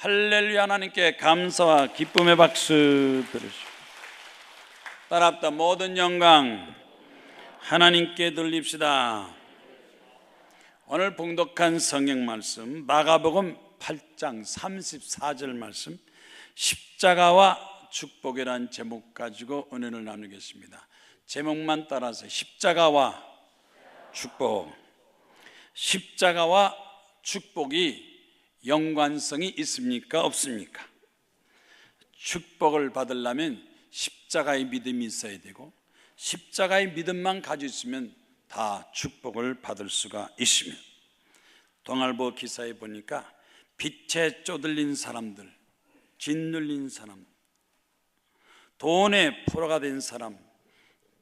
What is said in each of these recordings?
할렐루야. 하나님께 감사와 기쁨의 박수 들으시고 따라합다. 모든 영광 하나님께 돌립시다. 오늘 봉독한 성경 말씀 마가복음 8장 34절 말씀, 십자가와 축복이란 제목 가지고 은혜를 나누겠습니다. 제목만 따라서 십자가와 축복. 십자가와 축복이 연관성이 있습니까? 없습니까? 축복을 받으려면 십자가의 믿음이 있어야 되고, 십자가의 믿음만 가지고 있으면 다 축복을 받을 수가 있습니다. 동아일보 기사에 보니까 빛에 쪼들린 사람들, 짓눌린 사람, 돈에 포로가 된 사람,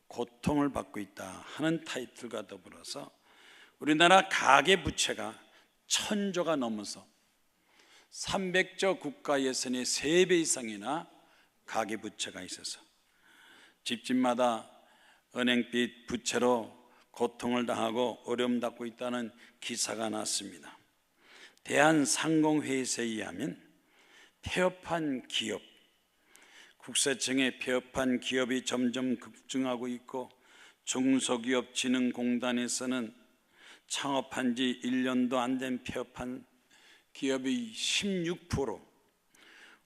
고통을 받고 있다 하는 타이틀과 더불어서 우리나라 가계부채가 1000조가 넘어서 300조 국가 예산의 3배 이상이나 가계부채가 있어서 집집마다 은행빚 부채로 고통을 당하고 어려움 받고 있다는 기사가 났습니다. 대한상공회의소에 의하면 폐업한 기업, 국세청의 폐업한 기업이 점점 급증하고 있고, 중소기업진흥공단에서는 창업한 지 1년도 안 된 폐업한 기업이 16%,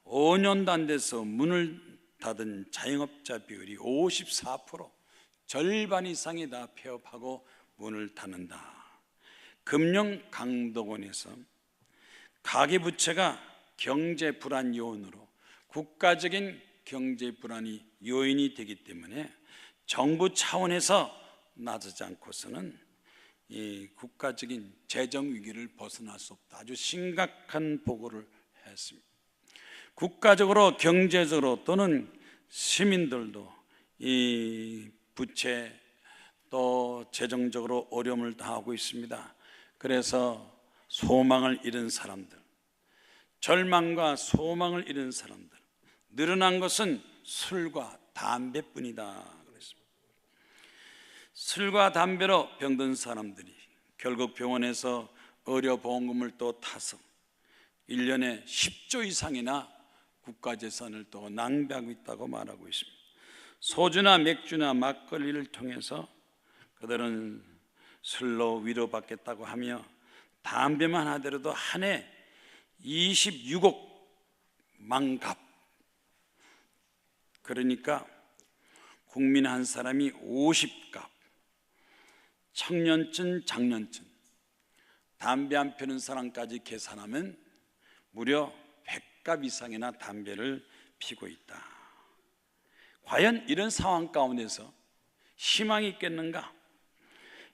5년도 안 돼서 문을 닫은 자영업자 비율이 54%, 절반 이상이 다 폐업하고 문을 닫는다. 금융강독원에서 가계부채가 경제 불안 요인으로, 국가적인 경제 불안이 요인이 되기 때문에 정부 차원에서 나서지 않고서는 이 국가적인 재정 위기를 벗어날 수 없다. 아주 심각한 보고를 했습니다. 국가적으로, 경제적으로 또는 시민들도 이 부채 또 재정적으로 어려움을 당하고 있습니다. 그래서 소망을 잃은 사람들, 절망과 소망을 잃은 사람들, 늘어난 것은 술과 담배뿐이다. 술과 담배로 병든 사람들이 결국 병원에서 의료보험금을 또 타서 1년에 10조 이상이나 국가재산을 또 낭비하고 있다고 말하고 있습니다. 소주나 맥주나 막걸리를 통해서 그들은 술로 위로받겠다고 하며 담배만 하더라도 한 해 26억 만갑, 그러니까 국민 한 사람이 50갑, 청년층, 장년층, 담배 안 피우는 사람까지 계산하면 무려 100갑 이상이나 담배를 피우고 있다. 과연 이런 상황 가운데서 희망이 있겠는가?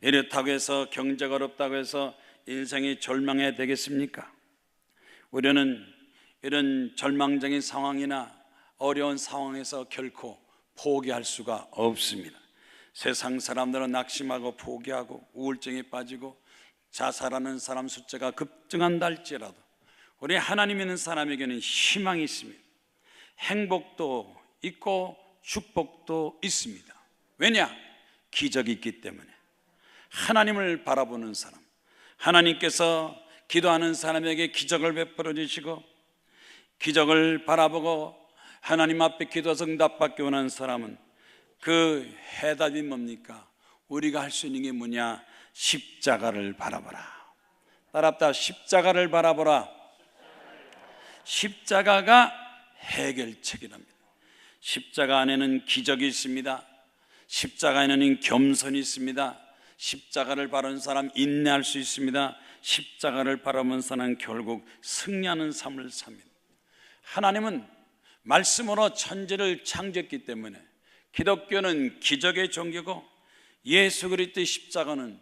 이렇다고 해서 경제가 어렵다고 해서 인생이 절망해야 되겠습니까? 우리는 이런 절망적인 상황이나 어려운 상황에서 결코 포기할 수가 없습니다. 세상 사람들은 낙심하고 포기하고 우울증에 빠지고 자살하는 사람 숫자가 급증한다 할지라도 우리 하나님 있는 사람에게는 희망이 있습니다. 행복도 있고 축복도 있습니다. 왜냐? 기적이 있기 때문에. 하나님을 바라보는 사람, 하나님께서 기도하는 사람에게 기적을 베풀어 주시고, 기적을 바라보고 하나님 앞에 기도해서 응답받기 원하는 사람은 그 해답이 뭡니까? 우리가 할 수 있는 게 뭐냐? 십자가를 바라보라. 따라합다. 십자가를 바라보라. 십자가가 해결책이랍니다. 십자가 안에는 기적이 있습니다. 십자가 안에는 겸손이 있습니다. 십자가를 바라는 사람 인내할 수 있습니다. 십자가를 바라보는 사람은 결국 승리하는 삶을 삽니다. 하나님은 말씀으로 천지를 창조했기 때문에 기독교는 기적의 종교고, 예수 그리스도의 십자가는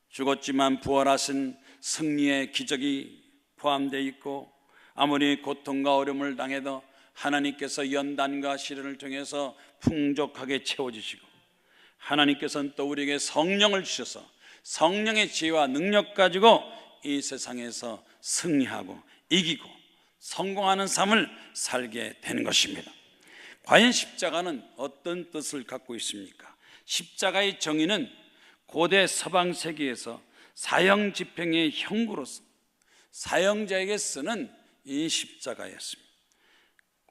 죽었지만 부활하신 승리의 기적이 포함되어 있고, 아무리 고통과 어려움을 당해도 하나님께서 연단과 시련을 통해서 풍족하게 채워주시고, 하나님께서는 또 우리에게 성령을 주셔서 성령의 지혜와 능력 가지고 이 세상에서 승리하고 이기고 성공하는 삶을 살게 되는 것입니다. 과연 십자가는 어떤 뜻을 갖고 있습니까? 십자가의 정의는 고대 서방 세계에서 사형 집행의 형구로서 사형자에게 쓰는 이 십자가였습니다.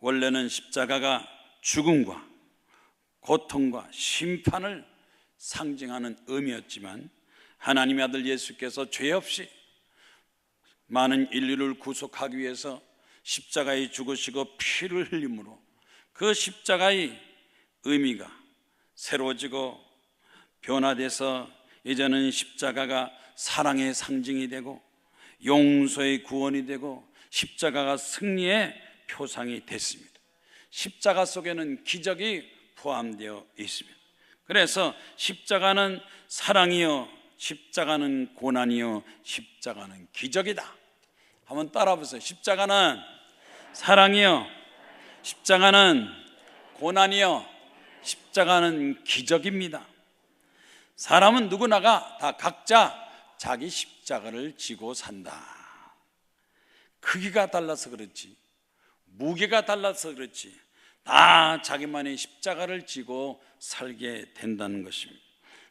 원래는 십자가가 죽음과 고통과 심판을 상징하는 의미였지만 하나님의 아들 예수께서 죄 없이 많은 인류를 구속하기 위해서 십자가에 죽으시고 피를 흘림으로 그 십자가의 의미가 새로워지고 변화돼서 이제는 십자가가 사랑의 상징이 되고 용서의 구원이 되고 십자가가 승리의 표상이 됐습니다. 십자가 속에는 기적이 포함되어 있습니다. 그래서 십자가는 사랑이요, 십자가는 고난이요, 십자가는 기적이다. 한번 따라 보세요. 십자가는 사랑이요, 십자가는 고난이요, 십자가는 기적입니다. 사람은 누구나가 다 각자 자기 십자가를 지고 산다. 크기가 달라서 그렇지, 무게가 달라서 그렇지, 다 자기만의 십자가를 지고 살게 된다는 것입니다.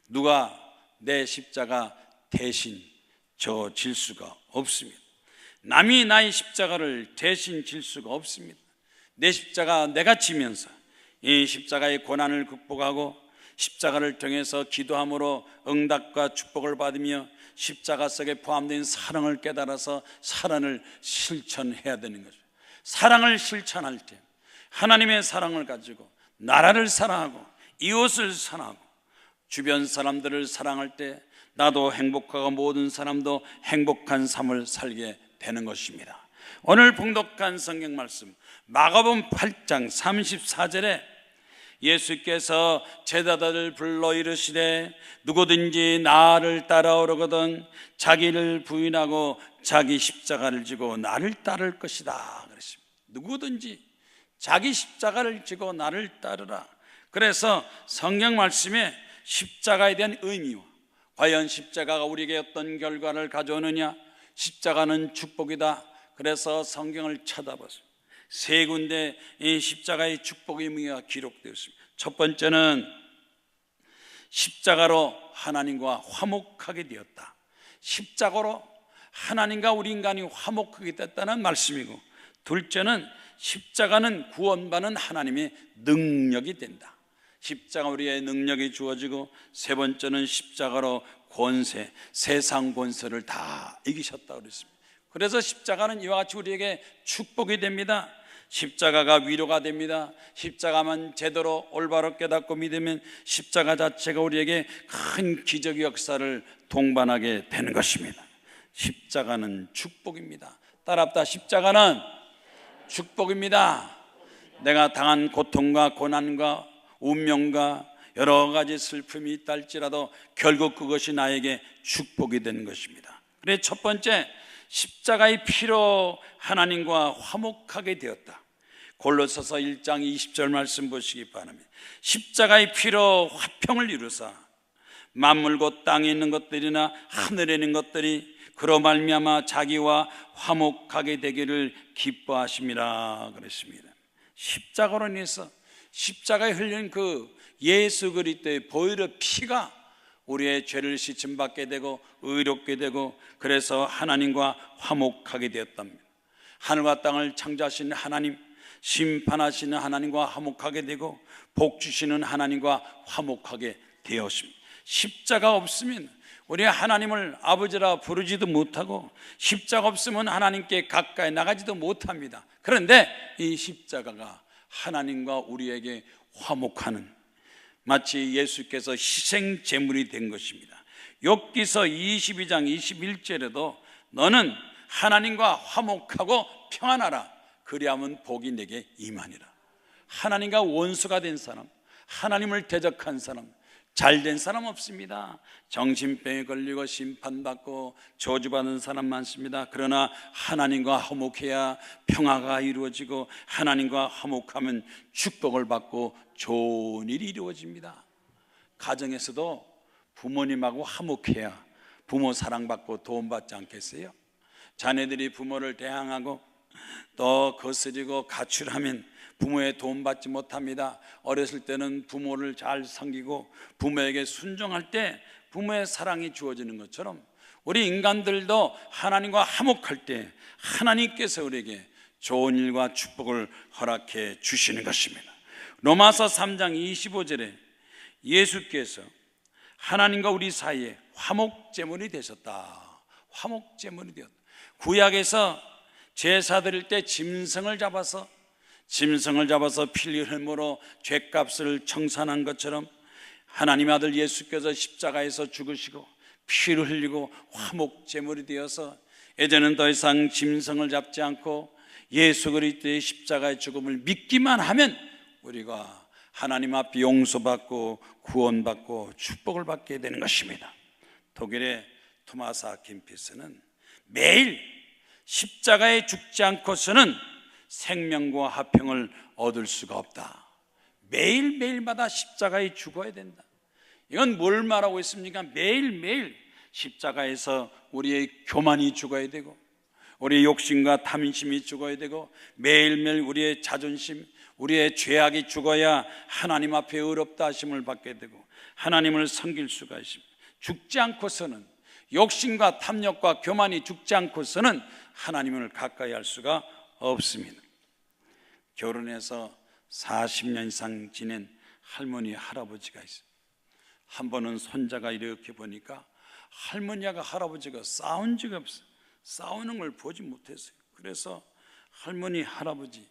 누가 내 십자가 대신 질 수가 없습니다. 남이 나의 십자가를 대신 질 수가 없습니다. 내 십자가 내가 지면서 이 십자가의 고난을 극복하고 십자가를 통해서 기도함으로 응답과 축복을 받으며 십자가 속에 포함된 사랑을 깨달아서 사랑을 실천해야 되는 거죠. 사랑을 실천할 때 하나님의 사랑을 가지고 나라를 사랑하고 이웃을 사랑하고 주변 사람들을 사랑할 때 나도 행복하고 모든 사람도 행복한 삶을 살게 되는 것입니다. 오늘 봉독한 성경 말씀 마가복음 8장 34절에 예수께서 제자들을 불러 이르시되 누구든지 나를 따라오려거든 자기를 부인하고 자기 십자가를 지고 나를 따를 것이다 그랬습니다. 누구든지 자기 십자가를 지고 나를 따르라. 그래서 성경 말씀에 십자가에 대한 의미와 과연 십자가가 우리에게 어떤 결과를 가져오느냐, 십자가는 축복이다. 그래서 성경을 쳐다보세요. 세 군데 이 십자가의 축복의 의미가 기록되었습니다. 첫 번째는 십자가로 하나님과 화목하게 되었다. 십자가로 하나님과 우리 인간이 화목하게 됐다는 말씀이고, 둘째는 십자가는 구원받는 하나님의 능력이 된다. 십자가 우리의 능력이 주어지고, 세 번째는 십자가로 권세, 세상 권세를 다 이기셨다고 그랬습니다. 그래서 십자가는 이와 같이 우리에게 축복이 됩니다. 십자가가 위로가 됩니다. 십자가만 제대로 올바로 깨닫고 믿으면 십자가 자체가 우리에게 큰 기적의 역사를 동반하게 되는 것입니다. 십자가는 축복입니다. 따라합다. 십자가는 축복입니다. 내가 당한 고통과 고난과 운명과 여러 가지 슬픔이 있다 할지라도 결국 그것이 나에게 축복이 되는 것입니다. 그래서 첫 번째, 십자가의 피로 하나님과 화목하게 되었다. 골로새서 1장 20절 말씀 보시기 바랍니다. 십자가의 피로 화평을 이루사 만물 곧 땅에 있는 것들이나 하늘에 있는 것들이 그로 말미암아 자기와 화목하게 되기를 기뻐하심이라 그랬습니다. 십자가로 인해서 십자가에 흘린 그 예수 그리스도의 보혈의 피가 우리의 죄를 씻음받게 되고 의롭게 되고, 그래서 하나님과 화목하게 되었답니다. 하늘과 땅을 창조하시는 하나님, 심판하시는 하나님과 화목하게 되고 복 주시는 하나님과 화목하게 되었습니다. 십자가 없으면 우리 하나님을 아버지라 부르지도 못하고, 십자가 없으면 하나님께 가까이 나가지도 못합니다. 그런데 이 십자가가 하나님과 우리에게 화목하는, 마치 예수께서 희생 제물이 된 것입니다. 욥기서 22장 21절에도 너는 하나님과 화목하고 평안하라, 그리하면 복이 내게 임하니라. 하나님과 원수가 된 사람, 하나님을 대적한 사람, 잘된 사람 없습니다. 정신병에 걸리고 심판받고 저주받는 사람 많습니다. 그러나 하나님과 화목해야 평화가 이루어지고, 하나님과 화목하면 축복을 받고 좋은 일이 이루어집니다. 가정에서도 부모님하고 화목해야 부모 사랑받고 도움받지 않겠어요? 자녀들이 부모를 대항하고 또 거스리고 가출하면 부모의 도움받지 못합니다. 어렸을 때는 부모를 잘 섬기고 부모에게 순종할 때 부모의 사랑이 주어지는 것처럼 우리 인간들도 하나님과 화목할 때 하나님께서 우리에게 좋은 일과 축복을 허락해 주시는 것입니다. 로마서 3장 25절에 예수께서 하나님과 우리 사이에 화목제물이 되셨다. 화목제물이 되었다. 구약에서 제사 드릴 때 짐승을 잡아서 피를 흘림으로 죄값을 청산한 것처럼 하나님 아들 예수께서 십자가에서 죽으시고 피를 흘리고 화목제물이 되어서 이제는 더 이상 짐승을 잡지 않고 예수 그리스도의 십자가의 죽음을 믿기만 하면 우리가 하나님 앞에 용서받고 구원받고 축복을 받게 되는 것입니다. 독일의 토마스 아킨피스는 매일 십자가에 죽지 않고서는 생명과 화평을 얻을 수가 없다. 매일매일마다 십자가에 죽어야 된다. 이건 뭘 말하고 있습니까? 매일매일 십자가에서 우리의 교만이 죽어야 되고 우리의 욕심과 탐심이 죽어야 되고 매일매일 우리의 자존심, 우리의 죄악이 죽어야 하나님 앞에 의롭다 하심을 받게 되고 하나님을 섬길 수가 있습니다. 죽지 않고서는, 욕심과 탐욕과 교만이 죽지 않고서는 하나님을 가까이 할 수가 없습니다. 결혼해서 40년 이상 지낸 할머니, 할아버지가 있어요. 한 번은 손자가 이렇게 보니까 할머니하고 할아버지가 싸운 적이 없어요. 싸우는 걸 보지 못했어요. 그래서 할머니, 할아버지,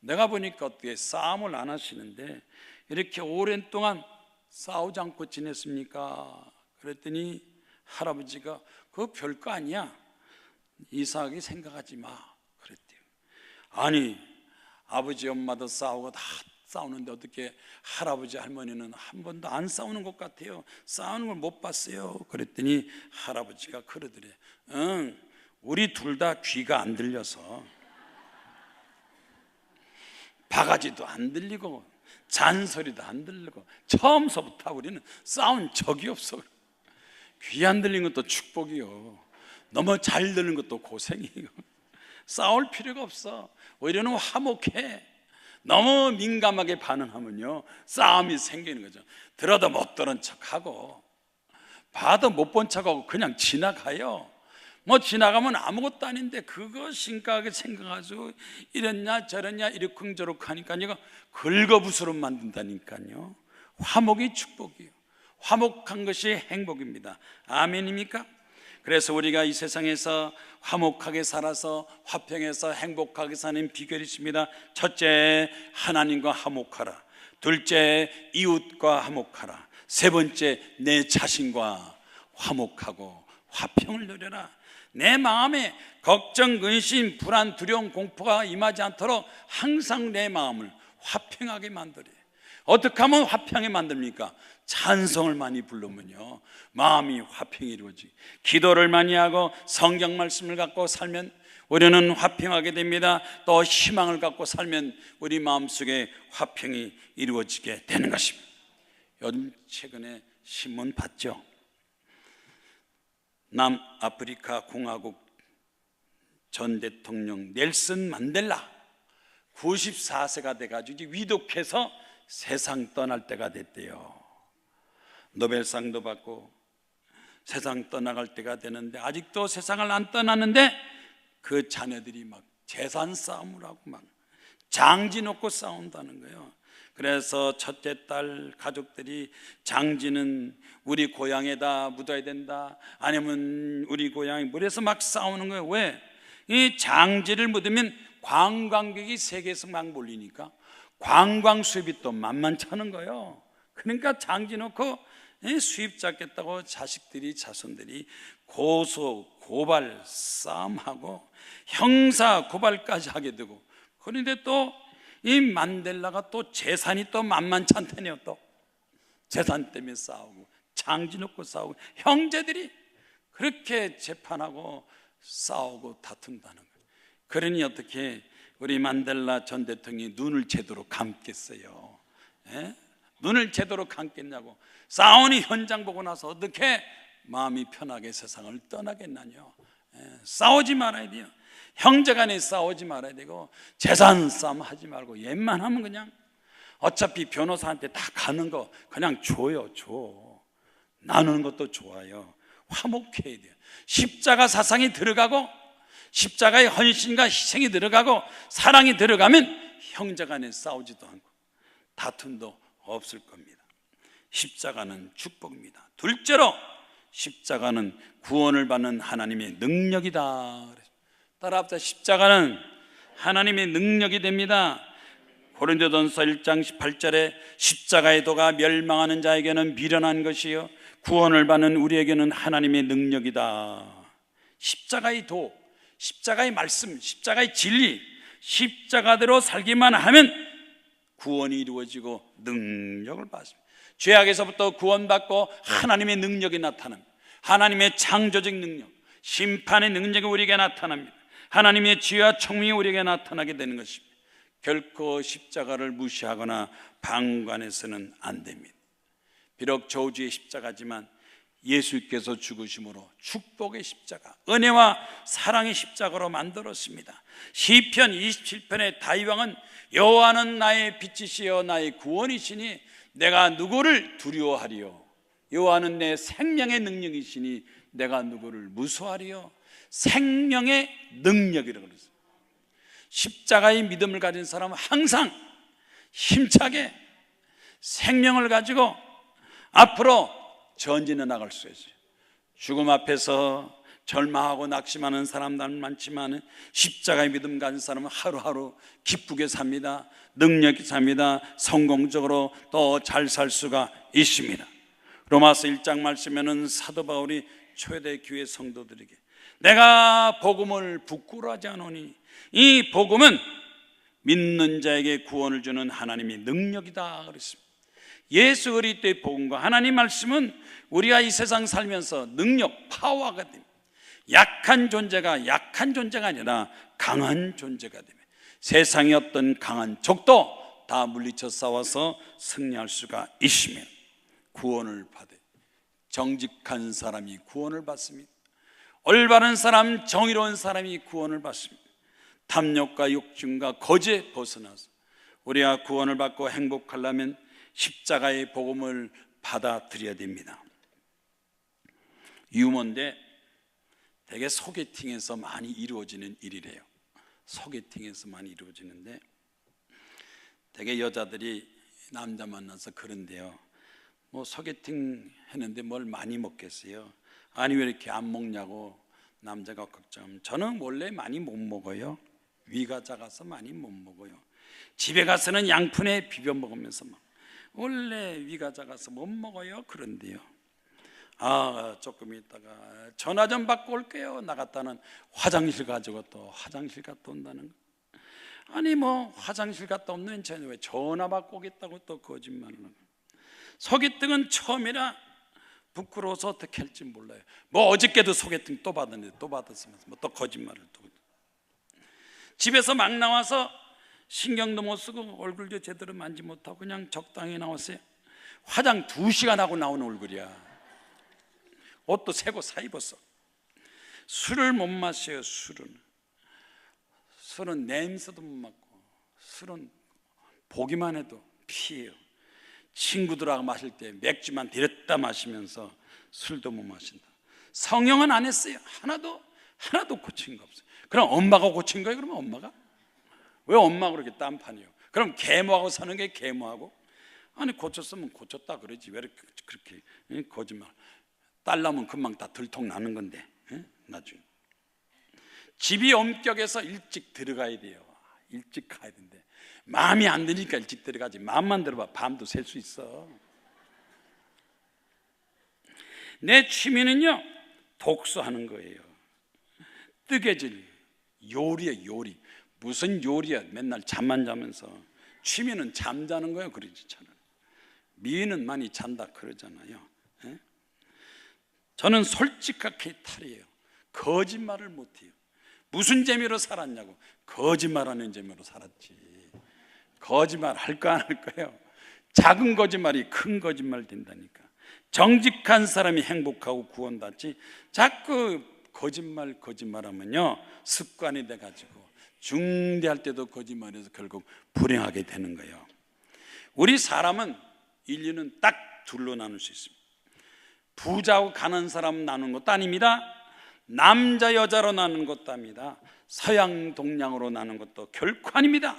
내가 보니까 어떻게 싸움을 안 하시는데 이렇게 오랜 동안 싸우지 않고 지냈습니까? 그랬더니 할아버지가 그거 별거 아니야, 이상하게 생각하지 마 그랬대요. 아니, 아버지 엄마도 싸우고 다 싸우는데 어떻게 할아버지 할머니는 한 번도 안 싸우는 것 같아요. 싸우는 걸 못 봤어요. 그랬더니 할아버지가 그러더래. 응, 우리 둘 다 귀가 안 들려서 바가지도 안 들리고 잔소리도 안 들리고 처음서부터 우리는 싸운 적이 없어. 귀 안 들린 것도 축복이요, 너무 잘 들는 것도 고생이요. 싸울 필요가 없어. 오히려는 화목해. 너무 민감하게 반응하면요 싸움이 생기는 거죠. 들어도 못 들은 척하고 봐도 못 본 척하고 그냥 지나가요. 뭐 지나가면 아무것도 아닌데 그거 심각하게 생각하죠. 이랬냐 저랬냐 이러쿵저러쿵 하니까 이거 긁어부스럼 만든다니까요. 화목이 축복이요, 화목한 것이 행복입니다. 아멘입니까? 그래서 우리가 이 세상에서 화목하게 살아서 화평해서 행복하게 사는 비결이 있습니다. 첫째, 하나님과 화목하라. 둘째, 이웃과 화목하라. 세 번째, 내 자신과 화목하고 화평을 누려라. 내 마음에 걱정, 근심, 불안, 두려움, 공포가 임하지 않도록 항상 내 마음을 화평하게 만들어요. 어떻게 하면 화평하게 만듭니까? 찬송을 많이 부르면요 마음이 화평이 이루어지고, 기도를 많이 하고 성경 말씀을 갖고 살면 우리는 화평하게 됩니다. 또 희망을 갖고 살면 우리 마음속에 화평이 이루어지게 되는 것입니다. 요즘 최근에 신문 봤죠? 남아프리카 공화국 전 대통령 넬슨 만델라 94세가 돼가지고 위독해서 세상 떠날 때가 됐대요. 노벨상도 받고 세상 떠나갈 때가 되는데 아직도 세상을 안 떠났는데 그 자녀들이 막 재산 싸움을 하고 막 장지 놓고 싸운다는 거예요. 그래서 첫째 딸 가족들이 장지는 우리 고향에다 묻어야 된다, 아니면 우리 고향에 물에서 막 싸우는 거예요. 왜? 이 장지를 묻으면 관광객이 세계에서 막 몰리니까 관광 수입이 또 만만찮은 거예요. 그러니까 장지 놓고 수입 잡겠다고 자식들이, 자손들이 고소, 고발, 싸움하고 형사 고발까지 하게 되고, 그런데 또 이 만델라가 또 재산이 또 만만찮다네요. 또 재산 때문에 싸우고 장지 놓고 싸우고 형제들이 그렇게 재판하고 싸우고 다툰다는 거예요. 그러니 어떻게 우리 만델라 전 대통령이 눈을 제대로 감겠어요? 예? 눈을 제대로 감겠냐고. 싸우는 현장 보고 나서 어떻게 마음이 편하게 세상을 떠나겠나요? 싸우지 말아야 돼요. 형제간에 싸우지 말아야 되고 재산 싸움 하지 말고 웬만하면 그냥 어차피 변호사한테 다 가는 거 그냥 줘요. 줘. 나누는 것도 좋아요. 화목해야 돼요. 십자가 사상이 들어가고 십자가의 헌신과 희생이 들어가고 사랑이 들어가면 형제간에 싸우지도 않고 다툼도 없을 겁니다. 십자가는 축복입니다. 둘째로 십자가는 구원을 받는 하나님의 능력이다. 따라합시다. 십자가는 하나님의 능력이 됩니다. 고린도전서 1장 18절에 십자가의 도가 멸망하는 자에게는 미련한 것이요 구원을 받는 우리에게는 하나님의 능력이다. 십자가의 도, 십자가의 말씀, 십자가의 진리, 십자가대로 살기만 하면 구원이 이루어지고 능력을 받습니다. 죄악에서부터 구원받고 하나님의 능력이 나타납니다. 하나님의 창조적 능력, 심판의 능력이 우리에게 나타납니다. 하나님의 지혜와 총명이 우리에게 나타나게 되는 것입니다. 결코 십자가를 무시하거나 방관해서는 안 됩니다. 비록 저주의 십자가지만 예수께서 죽으심으로 축복의 십자가, 은혜와 사랑의 십자가로 만들었습니다. 시편 27편의 다윗왕은 여호와는 나의 빛이시여 나의 구원이시니 내가 누구를 두려워하리요. 여호와는 내 생명의 능력이시니 내가 누구를 무서워하리요. 생명의 능력이라고 그랬어요. 십자가의 믿음을 가진 사람은 항상 힘차게 생명을 가지고 앞으로 전진해 나갈 수 있어요. 죽음 앞에서 절망하고 낙심하는 사람들은 많지만 십자가의 믿음 가진 사람은 하루하루 기쁘게 삽니다. 능력이 삽니다. 성공적으로 또 잘 살 수가 있습니다. 로마서 1장 말씀에는 사도 바울이 초대 교회 성도들에게 내가 복음을 부끄러워하지 않으니 이 복음은 믿는 자에게 구원을 주는 하나님의 능력이다 그랬습니다. 예수 그리스도의 복음과 하나님 말씀은 우리가 이 세상 살면서 능력, 파워가 됩니다. 약한 존재가 아니라 강한 존재가 됩니다. 세상의 어떤 강한 적도 다 물리쳐 싸워서 승리할 수가 있으며 구원을 받아요. 정직한 사람이 구원을 받습니다. 올바른 사람, 정의로운 사람이 구원을 받습니다. 탐욕과 욕심과 거짓에 벗어나서 우리가 구원을 받고 행복하려면 십자가의 복음을 받아들여야 됩니다. 유머인데 되게 소개팅에서 많이 이루어지는 일이래요. 소개팅에서 많이 이루어지는데 되게 여자들이 남자 만나서 그런데요, 뭐 소개팅 했는데 뭘 많이 먹겠어요? 아니 왜 이렇게 안 먹냐고 남자가 걱정하면 저는 원래 많이 못 먹어요. 위가 작아서 많이 못 먹어요. 집에 가서는 양푼에 비벼 먹으면서 막 원래 위가 작아서 못 먹어요. 그런데요, 조금 있다가 전화 좀 받고 올게요. 나갔다는 화장실 가지고 또 화장실 갔다 온다는 거. 아니 뭐 화장실 갔다 오면 왜 전화 받고 오겠다고 또 거짓말을 하고. 소개팅은 처음이라 부끄러워서 어떻게 할지 몰라요. 뭐 어저께도 소개팅 또 받았는데 또 받았으면서 뭐 또 거짓말을 또. 집에서 막 나와서 신경도 못 쓰고 얼굴도 제대로 만지 못하고 그냥 적당히 나왔어요. 화장 2시간 하고 나오는 얼굴이야. 옷도 새고 사 입었어. 술을 못 마셔요. 술은 냄새도 못 맡고, 술은 보기만 해도 피해요. 친구들하고 마실 때 맥주만 데렸다 마시면서 술도 못 마신다. 성형은 안 했어요. 하나도 고친 거 없어요. 그럼 엄마가 고친 거예요? 그러면 엄마가? 왜 엄마가 그렇게 딴판이에요? 그럼 계모하고 사는 게 계모하고? 아니 고쳤으면 고쳤다 그러지 왜 그렇게 거짓말. 딸 나면 금방 다 들통 나는 건데 나중에. 집이 엄격해서 일찍 들어가야 돼요. 일찍 가야 되는데 마음이 안 드니까 일찍 들어가지. 마음만 들어봐 밤도 샐 수 있어. 내 취미는요 독서하는 거예요. 뜨개질, 요리야 요리. 무슨 요리야? 맨날 잠만 자면서. 취미는 잠자는 거예요. 그러지 저는. 미인은 많이 잔다 그러잖아요. 저는 솔직하게 탈이에요. 거짓말을 못해요. 무슨 재미로 살았냐고. 거짓말하는 재미로 살았지. 거짓말 할까 안 할 거예요? 작은 거짓말이 큰 거짓말 된다니까. 정직한 사람이 행복하고 구원받지 자꾸 거짓말하면요 습관이 돼가지고 중대할 때도 거짓말해서 결국 불행하게 되는 거예요. 우리 사람은 인류는 딱 둘로 나눌 수 있습니다. 부자하고 가난한 사람 나누는 것도 아닙니다. 남자 여자로 나누는 것도 아닙니다. 서양 동양으로 나누는 것도 결코 아닙니다.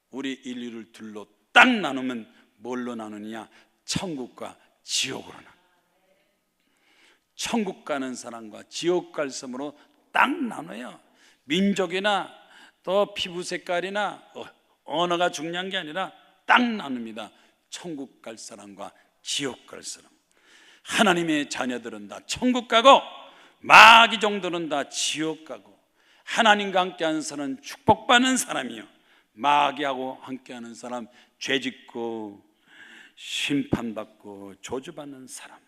우리 인류를 둘로 딱 나누면 뭘로 나누느냐? 천국과 지옥으로 나눠. 천국 가는 사람과 지옥 갈 사람으로 딱 나눠요. 민족이나 또 피부 색깔이나 언어가 중요한 게 아니라 딱 나눕니다. 천국 갈 사람과 지옥 갈 사람. 하나님의 자녀들은 다 천국 가고 마귀 종들은 다 지옥 가고, 하나님과 함께하는 사람은 축복받는 사람이요, 마귀하고 함께하는 사람 죄짓고 심판받고 저주받는 사람.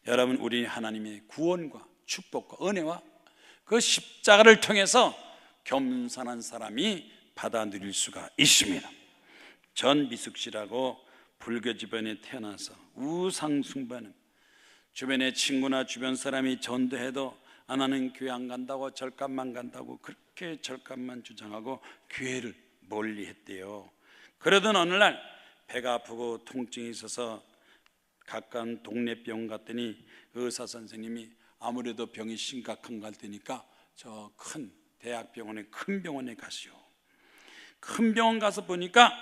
여러분, 우리 하나님의 구원과 축복과 은혜와 그 십자가를 통해서 겸손한 사람이 받아 누릴 수가 있습니다. 전미숙 씨라고 불교 집안에 태어나서 우상 숭배는, 주변에 친구나 주변 사람이 전도해도 나는 교회 안 간다고, 절감만 간다고 그렇게 절감만 주장하고 교회를 멀리 했대요. 그러던 어느 날 배가 아프고 통증이 있어서 가까운 동네 병원 갔더니 의사 선생님이 아무래도 병이 심각한 것 같으니까 저 큰 대학병원에, 큰 병원에 가시오. 큰 병원 가서 보니까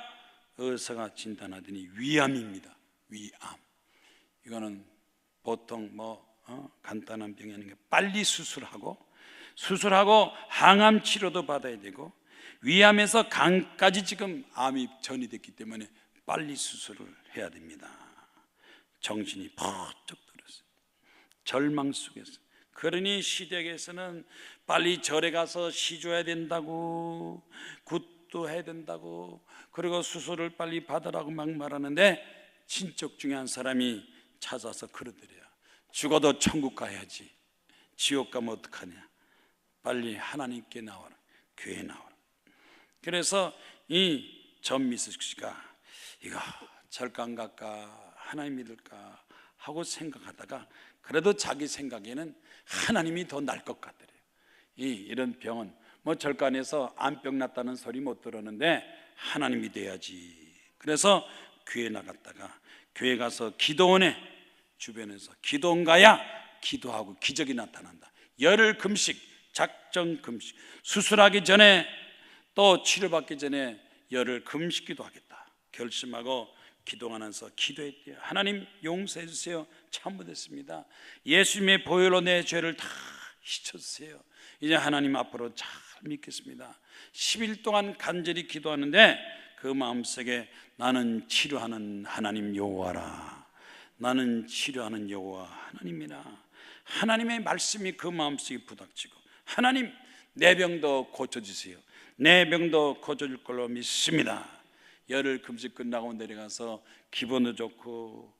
의사가 진단하더니 위암입니다. 위암. 이거는 보통 간단한 병이 아닌 게, 빨리 수술하고 항암 치료도 받아야 되고, 위암에서 간까지 지금 암이 전이됐기 때문에 빨리 수술을 해야 됩니다. 정신이 번쩍 들었어요. 절망 속에서. 그러니 시댁에서는 빨리 절에 가서 시줘야 된다고, 굿도 해야 된다고, 그리고 수술을 빨리 받으라고 막 말하는데, 친척 중에 한 사람이 찾아서 그러더래요. 죽어도 천국 가야지, 지옥 가면 어떡하냐, 빨리 하나님께 나와라, 교회에 나와라. 그래서 이 전미숙 씨가 이거 절간 갈까 하나님 믿을까 하고 생각하다가, 그래도 자기 생각에는 하나님이 더 나을 것 같더래요. 이런 병은 절간에서 암병 났다는 소리 못 들었는데 하나님 믿어야지. 그래서 교회 나갔다가, 교회 가서 기도원에 주변에서 기도원 가야 기도하고 기적이 나타난다. 열흘 금식, 작정 금식, 수술하기 전에 또 치료받기 전에 열흘 금식 기도하겠다 결심하고 기도하면서 기도했대요. 하나님 용서해 주세요. 잘못했습니다. 예수님의 보혈로 내 죄를 다 씻어주세요. 이제 하나님 앞으로 잘 믿겠습니다. 10일 동안 간절히 기도하는데 그 마음속에 나는 치료하는 하나님 여호와라, 나는 치료하는 여호와 하나님이라, 하나님의 말씀이 그 마음속에 부닥치고, 하나님 내 병도 고쳐주세요. 내 병도 고쳐줄 걸로 믿습니다. 열흘 금식 끝나고 내려가서 기분도 좋고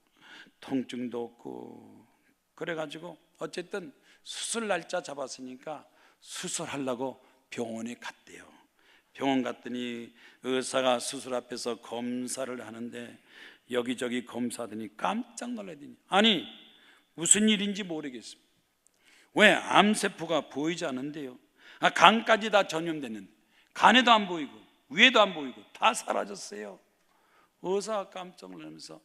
통증도 없고, 그래가지고 어쨌든 수술 날짜 잡았으니까 수술하려고 병원에 갔대요. 병원 갔더니 의사가 수술 앞에서 검사를 하는데 여기저기 검사하더니 깜짝 놀라더니, 아니 무슨 일인지 모르겠습니다. 왜 암세포가 보이지 않는데요? 간까지 다 전염됐는데 간에도 안 보이고 위에도 안 보이고 다 사라졌어요. 의사가 깜짝 놀라면서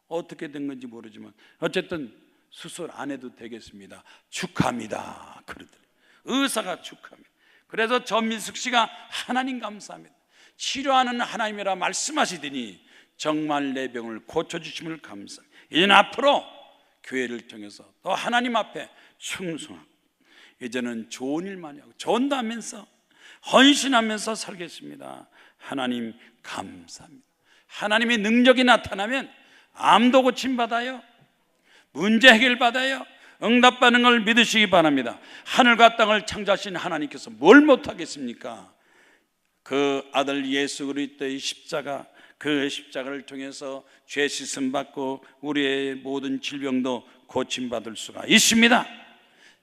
어떻게 된 건지 모르지만 어쨌든 수술 안 해도 되겠습니다. 축하합니다. 그러더래요. 의사가 축하합니다. 그래서 전민숙 씨가 하나님 감사합니다. 치료하는 하나님이라 말씀하시더니 정말 내 병을 고쳐주심을 감사합니다. 이제는 앞으로 교회를 통해서 또 하나님 앞에 충성하고, 이제는 좋은 일만 하고 전도하면서 헌신하면서 살겠습니다. 하나님 감사합니다. 하나님의 능력이 나타나면 암도 고침받아요, 문제 해결받아요, 응답받는 걸 믿으시기 바랍니다. 하늘과 땅을 창조하신 하나님께서 뭘 못하겠습니까? 그 아들 예수 그리스도의 십자가, 그 십자가를 통해서 죄 씻음 받고 우리의 모든 질병도 고침받을 수가 있습니다.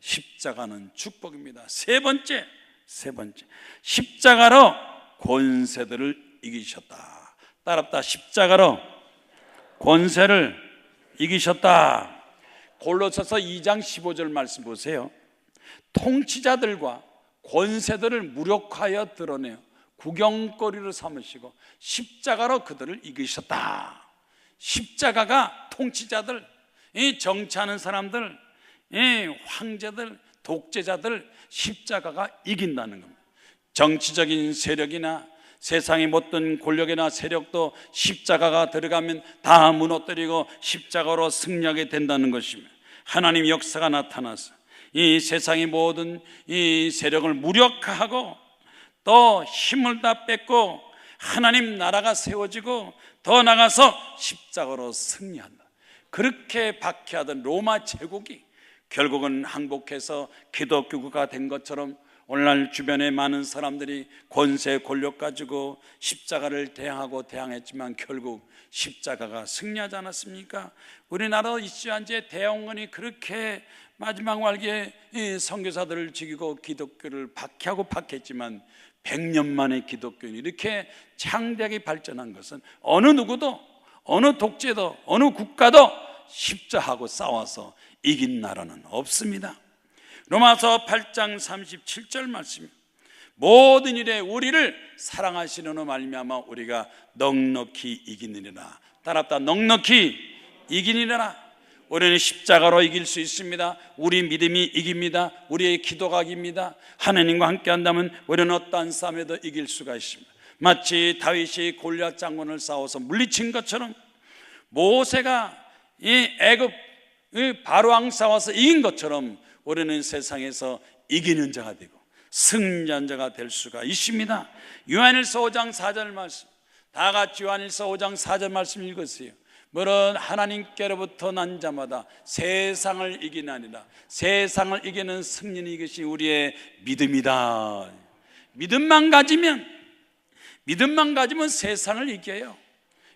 십자가는 축복입니다. 세 번째, 십자가로 권세들을 이기셨다. 따랐다. 십자가로 권세를 이기셨다. 골로새서 2장 15절 말씀 보세요. 통치자들과 권세들을 무력하여 드러내어 구경거리로 삼으시고 십자가로 그들을 이기셨다. 십자가가 통치자들, 이 정치하는 사람들, 이 황제들 독재자들 십자가가 이긴다는 겁니다. 정치적인 세력이나 세상의 모든 권력이나 세력도 십자가가 들어가면 다 무너뜨리고 십자가로 승리하게 된다는 것입니다. 하나님 역사가 나타나서 이 세상의 모든 이 세력을 무력화하고 또 힘을 다 뺏고 하나님 나라가 세워지고 더 나가서 십자가로 승리한다. 그렇게 박해하던 로마 제국이 결국은 항복해서 기독교가 된 것처럼 오늘날 주변에 많은 사람들이 권세 권력 가지고 십자가를 대항했지만 결국 십자가가 승리하지 않았습니까? 우리나라 이시안제 대원군이 그렇게 마지막 말기에 이 선교사들을 죽이고 기독교를 박해하고 박했지만 100년 만에 기독교는 이렇게 창대하게 발전한 것은 어느 누구도 어느 독재도 어느 국가도 십자하고 싸워서 이긴 나라는 없습니다. 로마서 8장 37절 말씀, 모든 일에 우리를 사랑하시는 후 말미암아 우리가 넉넉히 이기느니라. 따라합다. 넉넉히 이기느니라. 우리는 십자가로 이길 수 있습니다. 우리 믿음이 이깁니다. 우리의 기도가 이깁니다. 하나님과 함께 한다면 우리는 어떠한 싸움에도 이길 수가 있습니다. 마치 다윗이 골리앗 장군을 싸워서 물리친 것처럼 모세가 이 애굽 바로왕 싸워서 이긴 것처럼 우리는 세상에서 이기는 자가 되고 승리한 자가 될 수가 있습니다. 요한일서 5장 4절 말씀, 다 같이 요한일서 5장 4절 말씀 읽으세요. 물은 하나님께로부터 난 자마다 세상을 이기나니라. 세상을 이기는 승리는 이것이 우리의 믿음이다. 믿음만 가지면 세상을 이겨요.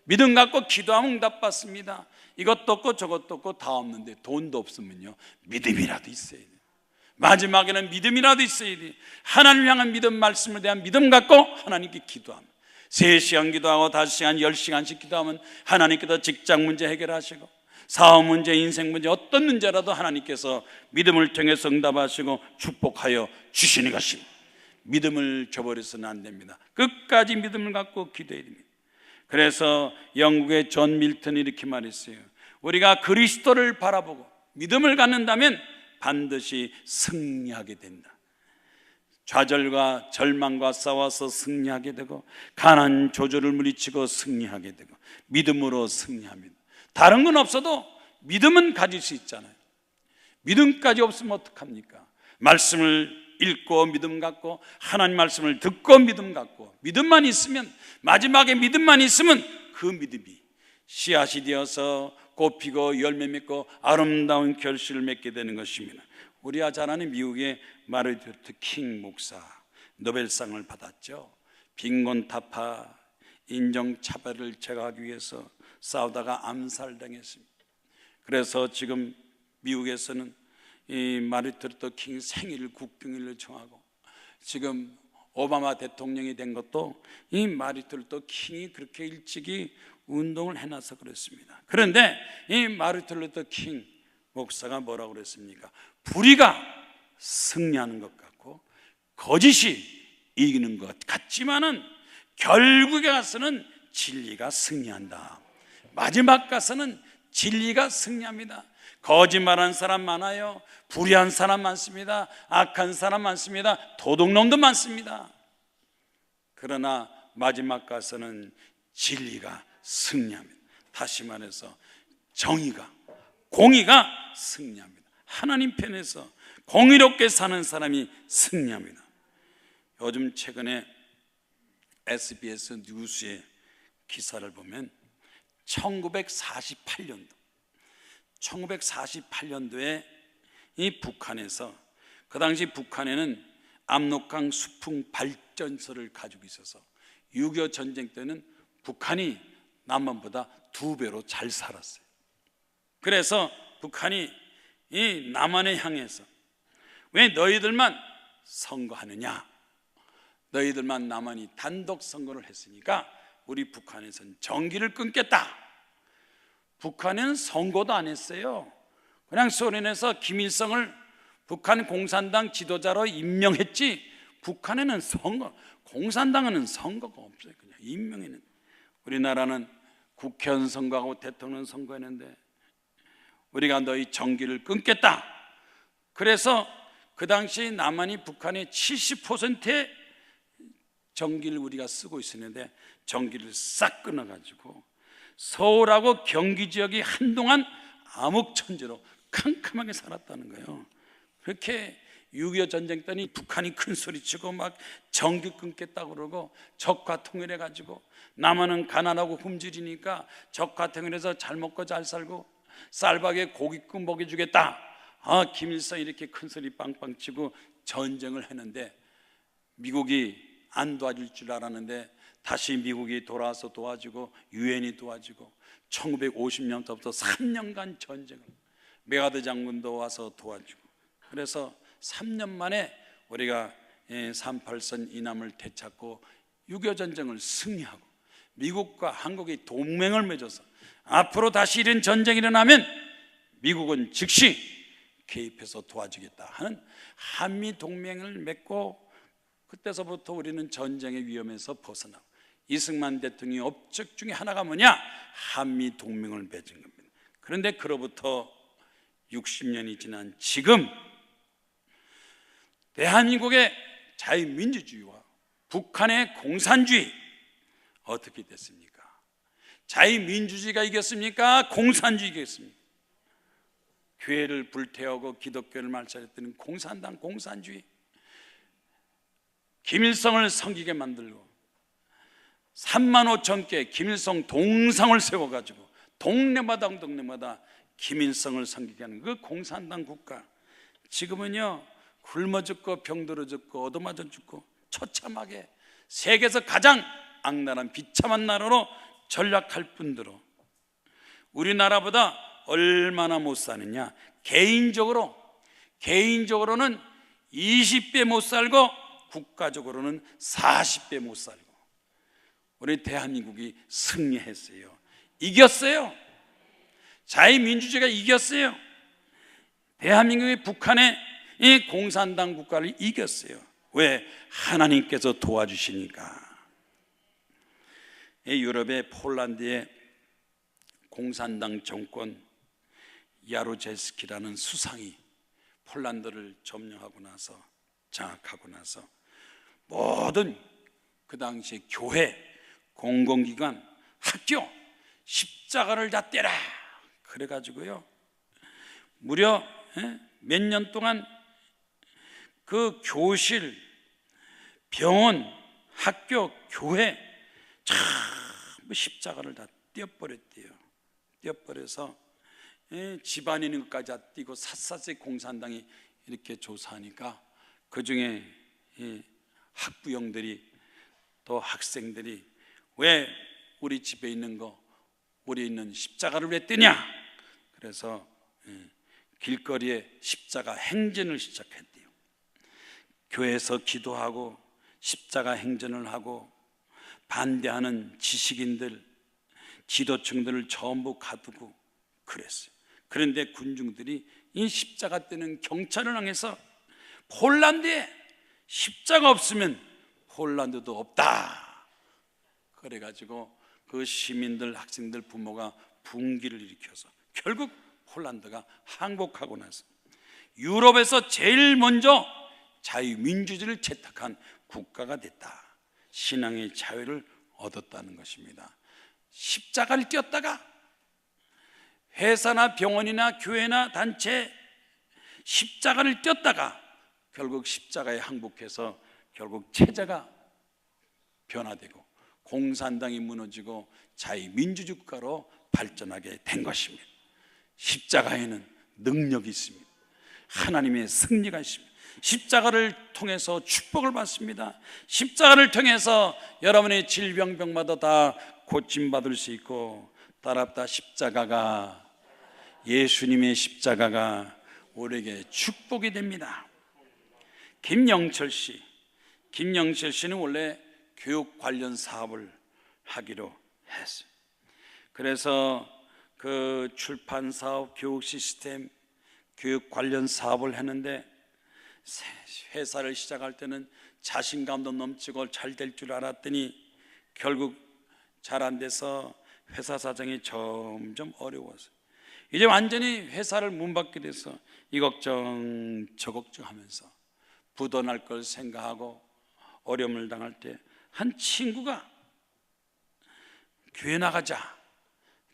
믿음 갖고 기도하면 응답받습니다. 이것도 없고 저것도 없고 다 없는데 돈도 없으면요 믿음이라도 있어야 돼요. 마지막에는 믿음이라도 있어야 돼요. 하나님을 향한 믿음, 말씀에 대한 믿음 갖고 하나님께 기도합니다. 3시간 기도하고 5시간 10시간씩 기도하면 하나님께서 직장 문제 해결하시고 사업 문제, 인생 문제, 어떤 문제라도 하나님께서 믿음을 통해서 응답하시고 축복하여 주시는 것입니다. 믿음을 저버려서는 안 됩니다. 끝까지 믿음을 갖고 기도해야 됩니다. 그래서 영국의 존 밀턴이 이렇게 말했어요. 우리가 그리스도를 바라보고 믿음을 갖는다면 반드시 승리하게 된다. 좌절과 절망과 싸워서 승리하게 되고 가난 조절을 물리치고 승리하게 되고 믿음으로 승리합니다. 다른 건 없어도 믿음은 가질 수 있잖아요. 믿음까지 없으면 어떡합니까? 말씀을 읽고 믿음 갖고 하나님 말씀을 듣고 믿음 갖고 믿음만 있으면, 마지막에 믿음만 있으면 그 믿음이 씨앗이 되어서 꽃피고 열매 맺고 아름다운 결실을 맺게 되는 것입니다. 우리가 잘 아는 미국의 마르틴 루터 킹 목사, 노벨상을 받았죠. 빈곤 타파, 인종차별을 제거하기 위해서 싸우다가 암살당했습니다. 그래서 지금 미국에서는 이 마르틴 루터 킹 생일을 국경일로 정하고, 지금 오바마 대통령이 된 것도 이 마르틴 루터 킹이 그렇게 일찍이 운동을 해놔서 그렇습니다. 그런데 이 마르틴 루터 킹 목사가 뭐라고 그랬습니까? 불의가 승리하는 것 같고 거짓이 이기는 것 같지만은 결국에 가서는 진리가 승리한다. 마지막 가서는 진리가 승리합니다. 거짓말한 사람 많아요. 불의한 사람 많습니다. 악한 사람 많습니다. 도둑놈도 많습니다. 그러나 마지막 가서는 진리가 승리합니다. 다시 말해서 정의가, 공의가 승리합니다. 하나님 편에서 공의롭게 사는 사람이 승리합니다. 요즘 최근에 SBS 뉴스의 기사를 보면 1948년도에 이 북한에서, 그 당시 북한에는 압록강 수풍 발전소를 가지고 있어서 6.25 전쟁 때는 북한이 남한보다 2배로 잘 살았어요. 그래서 북한이 이 남한에 향해서 왜 너희들만 선거하느냐, 너희들만 남한이 단독 선거를 했으니까 우리 북한에서는 전기를 끊겠다. 북한에는 선거도 안 했어요. 그냥 소련에서 김일성을 북한 공산당 지도자로 임명했지, 북한에는 공산당에는 선거가 없어요. 그냥 임명했는데, 우리나라는 국회의원 선거하고 대통령 선거했는데 우리가 너희 전기를 끊겠다. 그래서 그 당시 남한이 북한의 70%의 전기를 우리가 쓰고 있었는데 전기를 싹 끊어가지고 서울하고 경기 지역이 한동안 암흑천지로 캄캄하게 살았다는 거예요. 그렇게 6.25 전쟁 때니 북한이 큰 소리치고 막 전기 끊겠다고 그러고 적과 통일해가지고 남한은 가난하고 굶주리니까 적과 통일해서 잘 먹고 잘 살고 쌀밥에 고깃국 먹여주겠다. 김일성이 이렇게 큰 소리 빵빵 치고 전쟁을 했는데 미국이 안 도와줄 줄 알았는데 다시 미국이 돌아와서 도와주고 유엔이 도와주고 1950년부터 3년간 전쟁을 메가드 장군도 와서 도와주고 그래서 3년 만에 우리가 38선 이남을 되찾고 6.25 전쟁을 승리하고 미국과 한국이 동맹을 맺어서 앞으로 다시 이런 전쟁이 일어나면 미국은 즉시 개입해서 도와주겠다 하는 한미 동맹을 맺고 그때서부터 우리는 전쟁의 위험에서 벗어나고 이승만 대통령의 업적 중에 하나가 뭐냐? 한미 동맹을 맺은 겁니다. 그런데 그로부터 60년이 지난 지금 대한민국의 자유민주주의와 북한의 공산주의 어떻게 됐습니까? 자유민주주의가 이겼습니까? 공산주의가 이겼습니까? 교회를 불태우고 기독교를 말살했던 공산당 공산주의, 김일성을 섬기게 만들고 35,000개 김일성 동상을 세워가지고 동네마다 김일성을 섬기게 하는 그 공산당 국가, 지금은요 굶어 죽고 병들어 죽고 얻어맞아 죽고 처참하게 세계에서 가장 악랄한 비참한 나라로 전락할 뿐더러 우리나라보다 얼마나 못 사느냐, 개인적으로는 20배 못 살고 국가적으로는 40배 못 살고 우리 대한민국이 승리했어요. 이겼어요. 자유민주주의가 이겼어요. 대한민국이 북한의 이 공산당 국가를 이겼어요. 왜? 하나님께서 도와주시니까. 유럽의 폴란드의 공산당 정권 야루제스키라는 수상이 폴란드를 점령하고 나서 장악하고 나서 모든 그 당시에 교회, 공공기관, 학교 십자가를 다 떼라 그래가지고요 무려 몇 년 동안 그 교실, 병원, 학교, 교회 전부 십자가를 다 떼어버렸대요. 떼어버려서 집안에 있는 것까지 다 떼고 샅샅이 공산당이 이렇게 조사하니까 그 중에 학부형들이 또 학생들이 왜 우리 집에 있는 거, 우리 있는 십자가를 왜 떼냐? 그래서 길거리에 십자가 행진을 시작했대요. 교회에서 기도하고 십자가 행진을 하고 반대하는 지식인들, 지도층들을 전부 가두고 그랬어요. 그런데 군중들이 이 십자가 떼는 경찰을 향해서 폴란드에 십자가 없으면 폴란드도 없다 그래가지고 그 시민들, 학생들, 부모가 분기를 일으켜서 결국 폴란드가 항복하고 나서 유럽에서 제일 먼저 자유민주주의를 채택한 국가가 됐다. 신앙의 자유를 얻었다는 것입니다. 십자가를 띄었다가 회사나 병원이나 교회나 단체 십자가를 띄었다가 결국 십자가에 항복해서 결국 체제가 변화되고 공산당이 무너지고 자유민주주의 국가로 발전하게 된 것입니다. 십자가에는 능력이 있습니다. 하나님의 승리가 있습니다. 십자가를 통해서 축복을 받습니다. 십자가를 통해서 여러분의 질병병마다 다 고침받을 수 있고 따랍다 십자가가, 예수님의 십자가가 우리에게 축복이 됩니다. 김영철 씨는 원래 교육 관련 사업을 하기로 했어요. 그래서 그 출판 사업, 교육 시스템, 교육 관련 사업을 했는데 회사를 시작할 때는 자신감도 넘치고 잘 될 줄 알았더니 결국 잘 안 돼서 회사 사정이 점점 어려워서 이제 완전히 회사를 문 받게 돼서 이 걱정 저 걱정하면서 부도날 걸 생각하고 어려움을 당할 때 한 친구가 교회 나가자,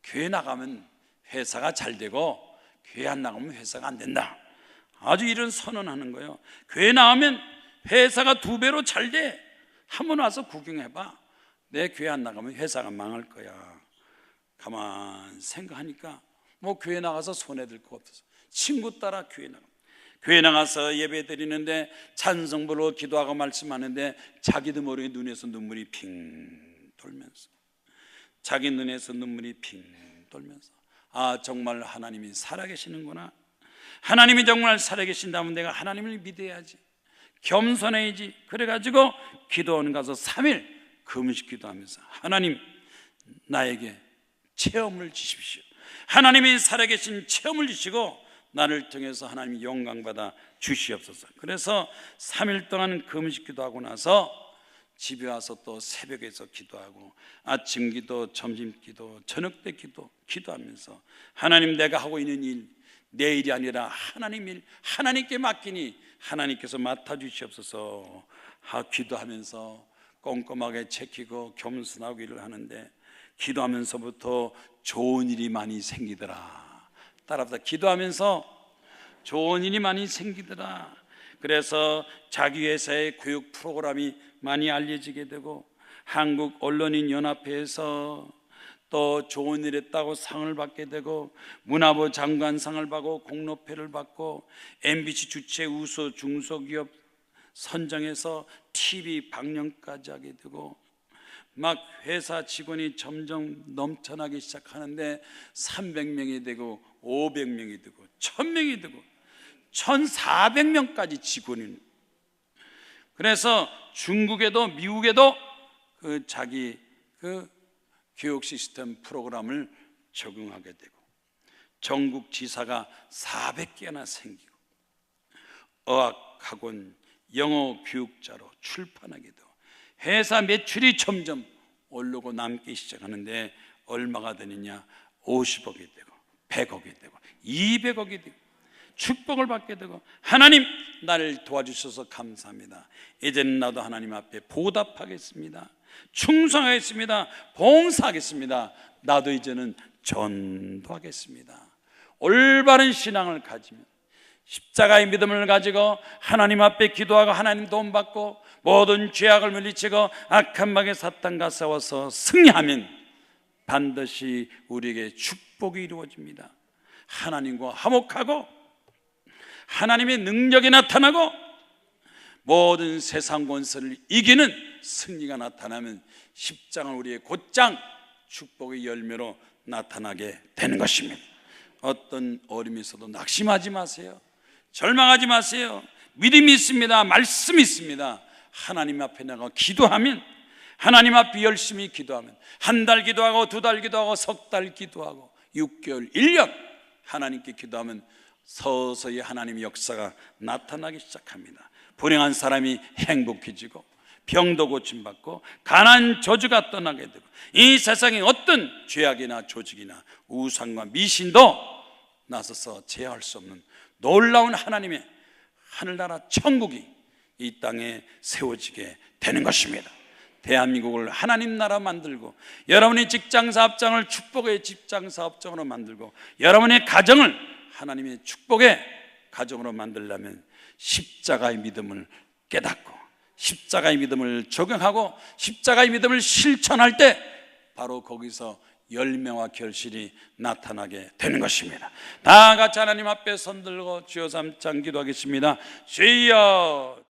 교회 나가면 회사가 잘 되고 교회 안 나가면 회사가 안 된다, 아주 이런 선언하는 거예요. 교회 나가면 회사가 2배로 잘 돼. 한번 와서 구경해봐. 내 교회 안 나가면 회사가 망할 거야. 가만 생각하니까 뭐 교회 나가서 손해들 거 없어서 친구 따라 교회 나가서 예배 드리는데 찬송부로 기도하고 말씀하는데 자기도 모르게 눈에서 눈물이 핑 돌면서, 자기 눈에서 눈물이 핑 돌면서, 아, 정말 하나님이 살아계시는구나. 하나님이 정말 살아계신다면 내가 하나님을 믿어야지, 겸손해야지. 그래가지고 기도원 가서 3일 금식 기도하면서 하나님, 나에게 체험을 주십시오. 하나님이 살아계신 체험을 주시고 나를 통해서 하나님이 영광받아 주시옵소서. 그래서 3일 동안 금식 기도하고 나서 집에 와서 또 새벽에서 기도하고 아침 기도, 점심 기도, 저녁 때 기도하면서 하나님, 내가 하고 있는 일 내 일이 아니라 하나님 일, 하나님께 맡기니 하나님께서 맡아주시옵소서. 기도하면서 꼼꼼하게 지키고 겸손하고 일을 하는데 기도하면서부터 좋은 일이 많이 생기더라. 따라서 기도하면서 좋은 일이 많이 생기더라. 그래서 자기 회사의 교육 프로그램이 많이 알려지게 되고 한국 언론인 연합회에서 또 좋은 일 했다고 상을 받게 되고 문화부 장관상을 받고 공로패를 받고 MBC 주최 우수 중소기업 선정해서 TV 방영까지 하게 되고 막 회사 직원이 점점 넘쳐나기 시작하는데 300명이 되고 500명이 되고 1000명이 되고 1400명까지 직원이. 그래서 중국에도 미국에도 자기 교육 시스템 프로그램을 적용하게 되고 전국 지사가 400개나 생기고 어학학원 영어 교육자로 출판하게 되고 회사 매출이 점점 오르고 남기 시작하는데 얼마가 되느냐? 50억이 되고 100억이 되고 200억이 되고 축복을 받게 되고 하나님, 나를 도와주셔서 감사합니다. 이제는 나도 하나님 앞에 보답하겠습니다. 충성하겠습니다. 봉사하겠습니다. 나도 이제는 전도하겠습니다. 올바른 신앙을 가지면 십자가의 믿음을 가지고 하나님 앞에 기도하고 하나님 도움 받고 모든 죄악을 물리치고 악한 마귀 사탄과 싸워서 승리하면 반드시 우리에게 축복이 이루어집니다. 하나님과 화목하고 하나님의 능력이 나타나고 모든 세상 권세를 이기는 승리가 나타나면 십장은 우리의 곧장 축복의 열매로 나타나게 되는 것입니다. 어떤 어려움이 있어도 낙심하지 마세요. 절망하지 마세요. 믿음이 있습니다. 말씀이 있습니다. 하나님 앞에 나가 기도하면, 하나님 앞에 열심히 기도하면 1달 기도하고 2달 기도하고 3달 기도하고 6개월, 1년 하나님께 기도하면 서서히 하나님의 역사가 나타나기 시작합니다. 불행한 사람이 행복해지고 병도 고침받고 가난 저주가 떠나게 되고 이 세상에 어떤 죄악이나 조직이나 우상과 미신도 나서서 제어할 수 없는 놀라운 하나님의 하늘나라 천국이 이 땅에 세워지게 되는 것입니다. 대한민국을 하나님 나라 만들고 여러분의 직장사업장을 축복의 직장사업장으로 만들고 여러분의 가정을 하나님의 축복의 가정으로 만들려면 십자가의 믿음을 깨닫고 십자가의 믿음을 적용하고 십자가의 믿음을 실천할 때 바로 거기서 열매와 결실이 나타나게 되는 것입니다. 다 같이 하나님 앞에 손들고 주여 삼창 기도하겠습니다. 주여.